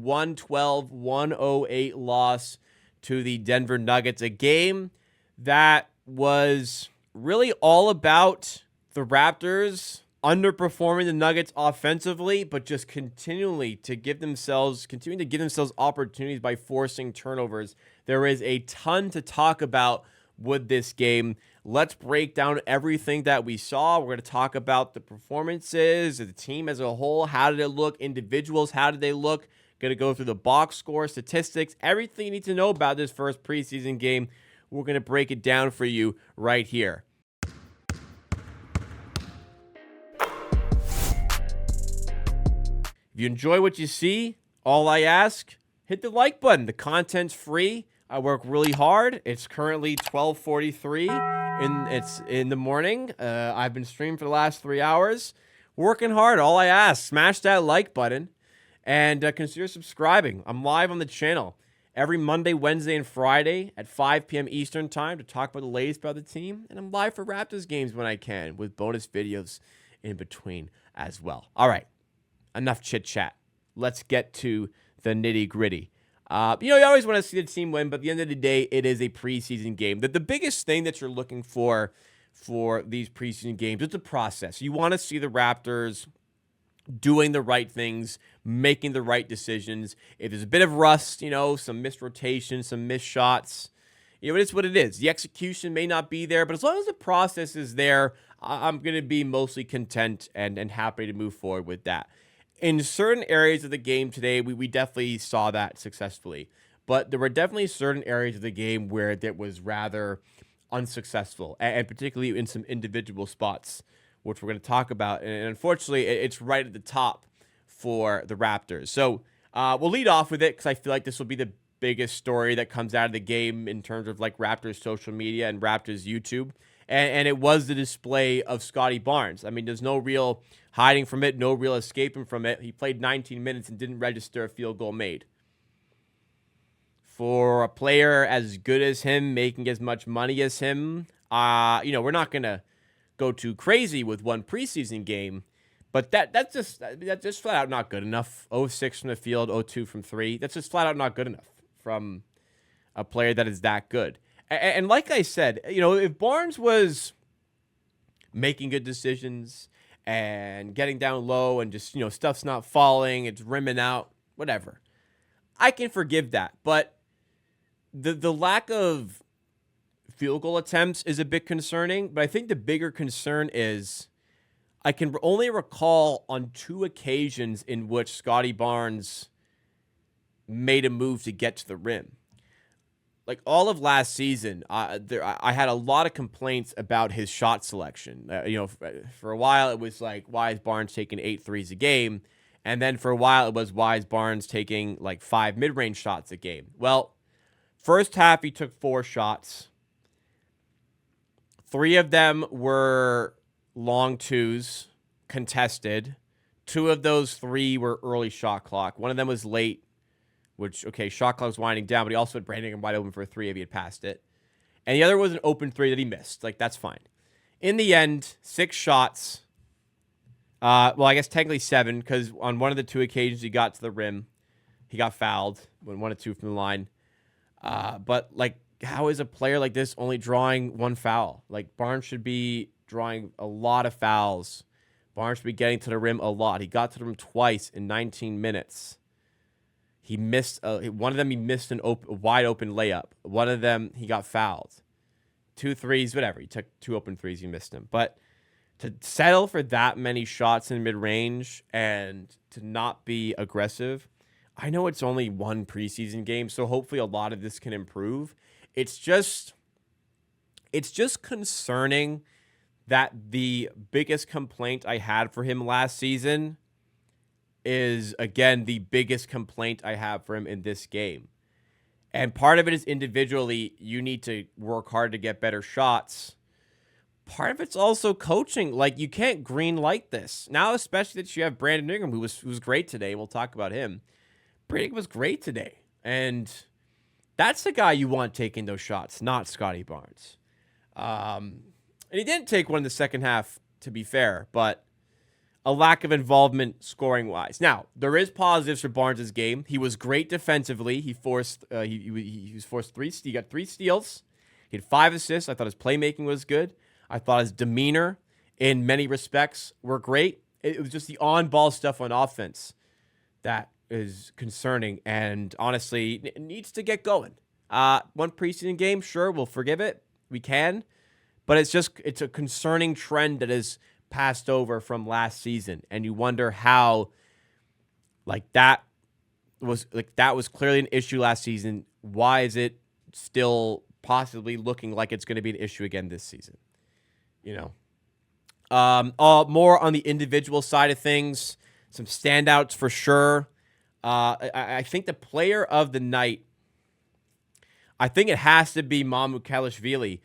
112-108 loss to the Denver Nuggets, a game that was really all about the Raptors underperforming the Nuggets offensively, but just continuing to give themselves opportunities by forcing turnovers. There is a ton to talk about with this game. Let's break down everything that we saw. We're going to talk about the performances, the team as a whole. How did it look? Individuals, how did they look? Going to go through the box score, statistics, everything you need to know about this first preseason game. We're going to break it down for you right here. If you enjoy what you see, all I ask, hit the like button. The content's free. I work really hard. It's currently 12:43 in the morning. I've been streaming for the last 3 hours. Working hard. All I ask, smash that like button and consider subscribing. I'm live on the channel every Monday, Wednesday, and Friday at 5 p.m. Eastern time to talk about the latest about the team. And I'm live for Raptors games when I can with bonus videos in between as well. All right. Enough chit-chat. Let's get to the nitty-gritty. You always want to see the team win, but at the end of the day, it is a preseason game. The biggest thing that you're looking for these preseason games is the process. You want to see the Raptors doing the right things, making the right decisions. If there's a bit of rust, some missed rotations, some missed shots, it is what it is. The execution may not be there, but as long as the process is there, I'm going to be mostly content and happy to move forward with that. In certain areas of the game today, we definitely saw that successfully. But there were definitely certain areas of the game where that was rather unsuccessful, and particularly in some individual spots, which we're going to talk about. And unfortunately, it's right at the top for the Raptors. So we'll lead off with it because I feel like this will be the biggest story that comes out of the game in terms of like Raptors social media and Raptors YouTube. And it was the display of Scottie Barnes. I mean, there's no real hiding from it, no real escaping from it. He played 19 minutes and didn't register a field goal made. For a player as good as him, making as much money as him, we're not going to go too crazy with one preseason game, but that's just flat out not good enough. 0-6 from the field, 0-2 from 3. That's just flat out not good enough from a player that is that good. And like I said, if Barnes was making good decisions and getting down low and just, stuff's not falling, it's rimming out, whatever, I can forgive that. But the lack of field goal attempts is a bit concerning. But I think the bigger concern is I can only recall on 2 occasions in which Scottie Barnes made a move to get to the rim. Like all of last season, I had a lot of complaints about his shot selection. For a while it was like, why is Barnes taking 8 threes a game? And then for a while it was, why is Barnes taking like 5 mid-range shots a game? Well, first half he took 4 shots. 3 of them were long twos, contested. 2 of those 3 were early shot clock. One of them was late. Which, okay, shot clock was winding down, but he also had Brandon wide open for a 3 if he had passed it. And the other was an open 3 that he missed. Like, that's fine. In the end, 6 shots. Well, I guess technically 7, because on one of the 2 occasions he got to the rim, he got fouled when 1 or 2 from the line. But, like, how is a player like this only drawing 1 foul? Like, Barnes should be drawing a lot of fouls. Barnes should be getting to the rim a lot. He got to the rim twice in 19 minutes. He missed one of them. He missed a wide open layup. One of them he got fouled. 2 threes, whatever. He took 2 open threes. He missed them. But to settle for that many shots in mid range and to not be aggressive, I know it's only one preseason game, so hopefully a lot of this can improve. It's just concerning that the biggest complaint I had for him last season is, again, the biggest complaint I have for him in this game. And part of it is individually, you need to work hard to get better shots. Part of it's also coaching. Like, you can't green light this. Now, especially that you have Brandon Ingram, who was great today. We'll talk about him. Brandon was great today. And that's the guy you want taking those shots, not Scottie Barnes. And he didn't take one in the second half, to be fair, but a lack of involvement scoring-wise. Now, there is positives for Barnes' game. He was great defensively. He forced he was forced he got 3 steals. He had 5 assists. I thought his playmaking was good. I thought his demeanor in many respects were great. It was just the on-ball stuff on offense that is concerning, and honestly, it needs to get going. One preseason game, sure, we'll forgive it. We can. But it's a concerning trend that is passed over from last season, and you wonder how that was clearly an issue last season. Why is it still possibly looking like it's going to be an issue again this season? More on the individual side of things, some standouts for sure. I think the player of the night, I think it has to be Mamukelashvili.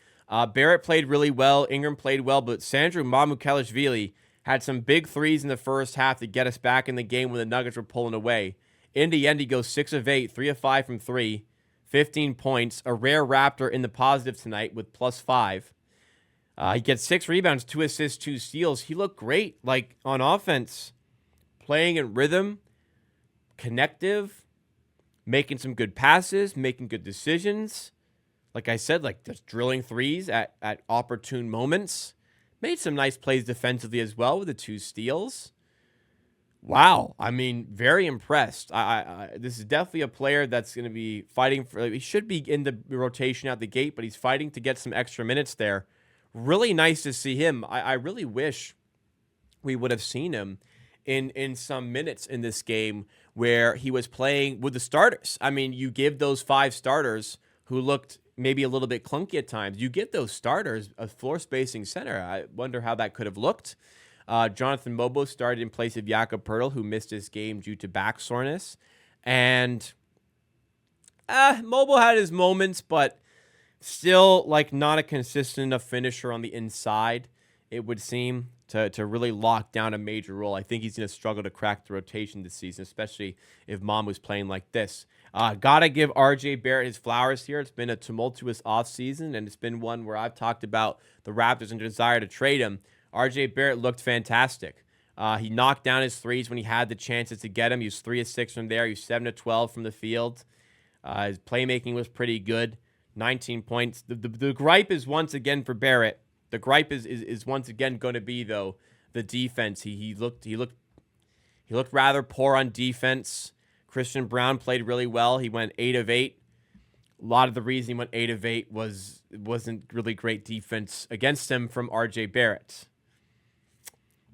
Barrett played really well. Ingram played well, but Sandro Mamukelashvili had some big threes in the first half to get us back in the game when the Nuggets were pulling away. In the end, he goes 6 of 8, 3 of 5 from 3, 15 points, a rare Raptor in the positive tonight with +5. He gets 6 rebounds, 2 assists, 2 steals. He looked great, on offense, playing in rhythm, connective, making some good passes, making good decisions. Like I said, just drilling threes at opportune moments. Made some nice plays defensively as well with the 2 steals. Wow. I mean, very impressed. This is definitely a player that's going to be fighting for... he should be in the rotation out the gate, but he's fighting to get some extra minutes there. Really nice to see him. I really wish we would have seen him in some minutes in this game where he was playing with the starters. I mean, you give those 5 starters who looked maybe a little bit clunky at times. You get those starters a floor spacing center. I wonder how that could have looked. Jonathan Mobo started in place of Jakob Poeltl, who missed his game due to back soreness. And Mobo had his moments, but still not a consistent enough finisher on the inside, it would seem, to really lock down a major role. I think he's going to struggle to crack the rotation this season, especially if Mamu's playing like this. Gotta give RJ Barrett his flowers here. It's been a tumultuous offseason, and it's been one where I've talked about the Raptors and desire to trade him. RJ Barrett looked fantastic. He knocked down his threes when he had the chances to get him. He was 3 of 6 from there. He was 7 of 12 from the field. His playmaking was pretty good. 19 points. The gripe is once again for Barrett. The gripe is once again going to be, though, the defense. He looked rather poor on defense. Christian Braun played really well. He went 8 of 8. A lot of the reason he went 8 of 8 wasn't really great defense against him from RJ Barrett.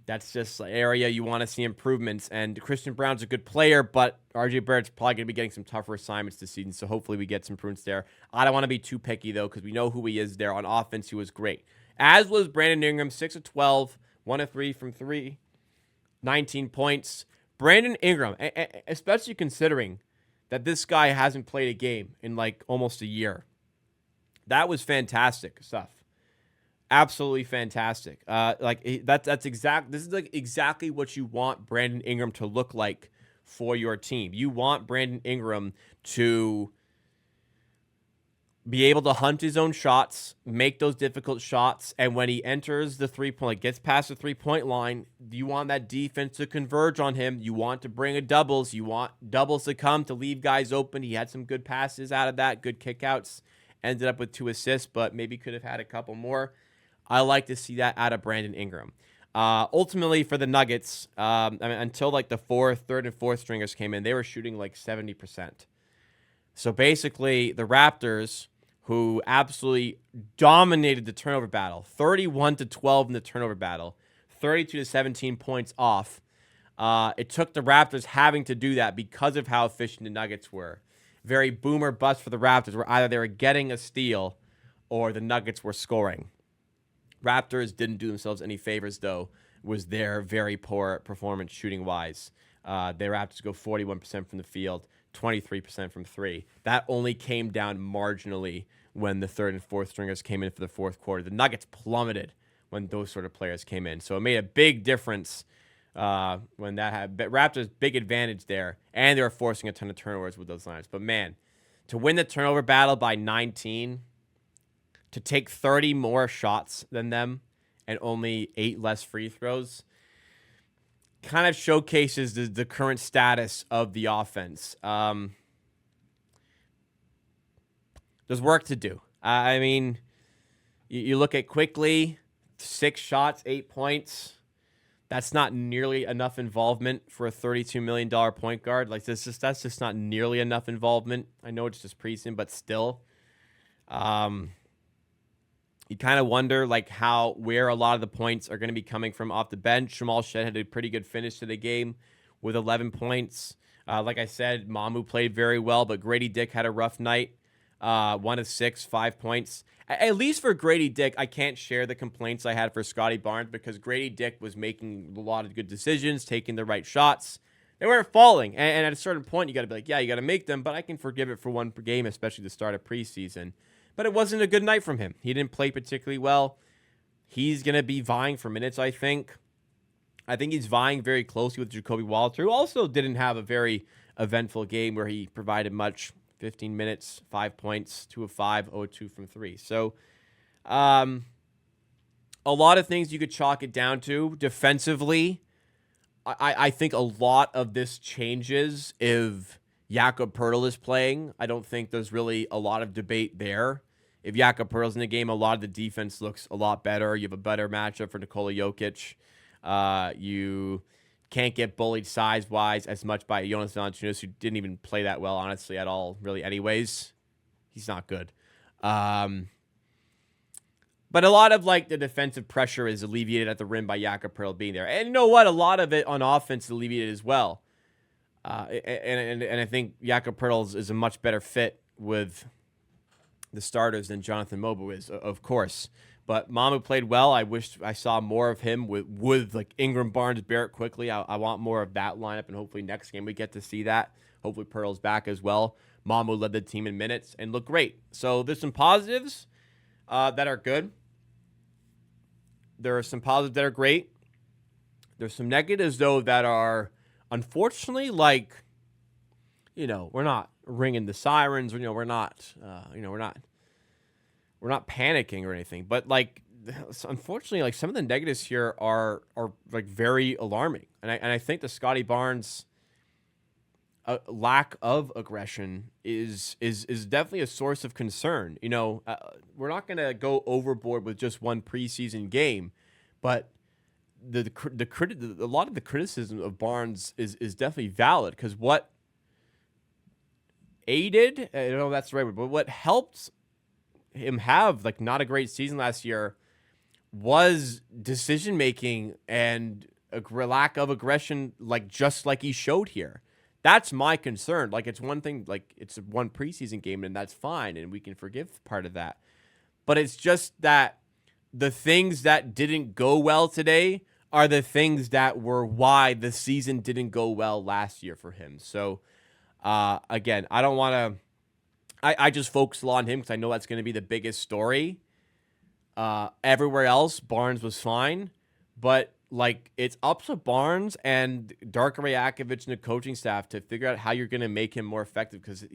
That's just an area you want to see improvements. And Christian Braun's a good player, but RJ Barrett's probably going to be getting some tougher assignments this season, so hopefully we get some improvements there. I don't want to be too picky, though, because we know who he is there. On offense, he was great. As was Brandon Ingram, 6 of 12, 1 of 3 from 3, 19 points. Brandon Ingram, especially considering that this guy hasn't played a game in almost a year. That was fantastic stuff. Absolutely fantastic. This is exactly what you want Brandon Ingram to look like for your team. You want Brandon Ingram to be able to hunt his own shots, make those difficult shots, and when he enters the 3-point, gets past the 3-point line, you want that defense to converge on him. You want to bring a doubles. You want doubles to come to leave guys open. He had some good passes out of that, good kickouts. Ended up with 2 assists, but maybe could have had a couple more. I like to see that out of Brandon Ingram. Ultimately, for the Nuggets, until the third and fourth stringers came in, they were shooting 70%. So basically, the Raptors, who absolutely dominated the turnover battle, 31-12 in the turnover battle, 32-17 points off. It took the Raptors having to do that because of how efficient the Nuggets were. Very boom or bust for the Raptors, where either they were getting a steal or the Nuggets were scoring. Raptors didn't do themselves any favors, though, was their very poor performance shooting-wise. The Raptors go 41% from the field, 23% from 3. That only came down marginally when the third and fourth stringers came in for the fourth quarter. The Nuggets plummeted when those sort of players came in. So it made a big difference when that happened. But Raptors, big advantage there, and they were forcing a ton of turnovers with those lineups. But, man, to win the turnover battle by 19, to take 30 more shots than them and only 8 less free throws, kind of showcases the current status of the offense. There's work to do. I mean, you look at quickly, 6 shots, 8 points. That's not nearly enough involvement for a $32 million point guard. Like that's just not nearly enough involvement. I know it's just preseason, but still, you kind of wonder like where a lot of the points are going to be coming from off the bench. Jamal Shed had a pretty good finish to the game with 11 points. Like I said, Mamu played very well, but Gradey Dick had a rough night. 1 of 6, 5 points. At least for Gradey Dick, I can't share the complaints I had for Scottie Barnes because Gradey Dick was making a lot of good decisions, taking the right shots. They weren't falling. And at a certain point, you got to be like, yeah, you got to make them, but I can forgive it for one per game, especially the start of preseason. But it wasn't a good night from him. He didn't play particularly well. He's going to be vying for minutes, I think. I think he's vying very closely with Jacoby Walter, who also didn't have a very eventful game where he provided much. 15 minutes, 5 points, 2 of 5, 0 of 2 from 3. So a lot of things you could chalk it down to. Defensively, I think a lot of this changes if Jakob Poeltl is playing. I don't think there's really a lot of debate there. If Jakob Poeltl's in the game, a lot of the defense looks a lot better. You have a better matchup for Nikola Jokic. You can't get bullied size-wise as much by Jonas Valanciunas, who didn't even play that well, honestly, at all, really, anyways. He's not good. But a lot of, like, the defensive pressure is alleviated at the rim by Jakob Poeltl being there. And you know what? A lot of it on offense is alleviated as well. And I think Jakob Poeltl is a much better fit with the starters than Jonathan Mobo is, of course. But Mamu played well. I wish I saw more of him with like Ingram, Barnes, Barrett quickly. I want more of that lineup, and hopefully next game we get to see that. Hopefully Poeltl's back as well. Mamu led the team in minutes and looked great. So there's some positives that are good. There are some positives that are great. There's some negatives, though, that are unfortunately like, we're not ringing the sirens. We're not panicking or anything, but like, unfortunately, like some of the negatives here are like very alarming. And I think the Scottie Barnes lack of aggression is definitely a source of concern. We're not going to go overboard with just one preseason game, but a lot of the criticism of Barnes is definitely valid because what aided, I don't know if that's the right word, but what helped him have like not a great season last year was decision making and a lack of aggression, like just like he showed here. That's my concern. Like, it's one thing, like it's one preseason game and that's fine and we can forgive part of that, but it's just that the things that didn't go well today are the things that were why the season didn't go well last year for him. So again, I don't want to I just focus a lot on him because I know that's going to be the biggest story. Everywhere else, Barnes was fine. But, like, it's up to Barnes and Darko Rajakovic and the coaching staff to figure out how you're going to make him more effective because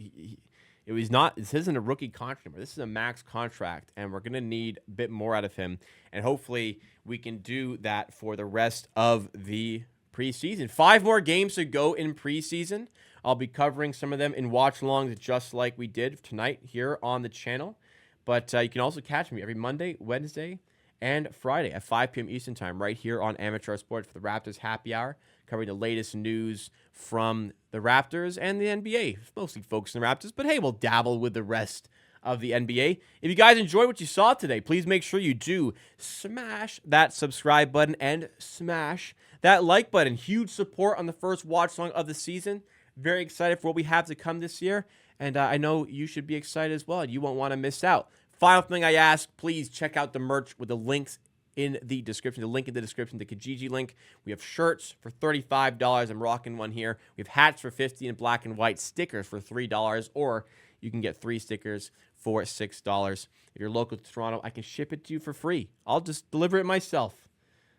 this isn't a rookie contract anymore. This is a max contract, and we're going to need a bit more out of him. And hopefully we can do that for the rest of the preseason. 5 more games to go in preseason. I'll be covering some of them in watch-alongs just like we did tonight here on the channel. But you can also catch me every Monday, Wednesday, and Friday at 5 p.m. Eastern Time right here on Amateur Sports for the Raptors Happy Hour, covering the latest news from the Raptors and the NBA. Mostly focused on the Raptors, but hey, we'll dabble with the rest of the NBA. If you guys enjoyed what you saw today, please make sure you do smash that subscribe button and smash that like button. Huge support on the first watch along of the season. Very excited for what we have to come this year, and I know you should be excited as well. You won't want to miss out. Final thing I ask, please check out the merch with the links in the description. The link in the description, the Kijiji link. We have shirts for $35. I'm rocking one here. We have hats for $50 in black and white, stickers for $3, or you can get 3 stickers for $6. If you're local to Toronto, I can ship it to you for free. I'll just deliver it myself.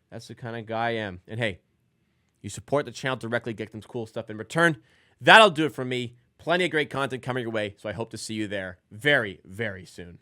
That's the kind of guy I am. And hey, you support the channel directly, get some cool stuff in return. That'll do it for me. Plenty of great content coming your way, so I hope to see you there very, very soon.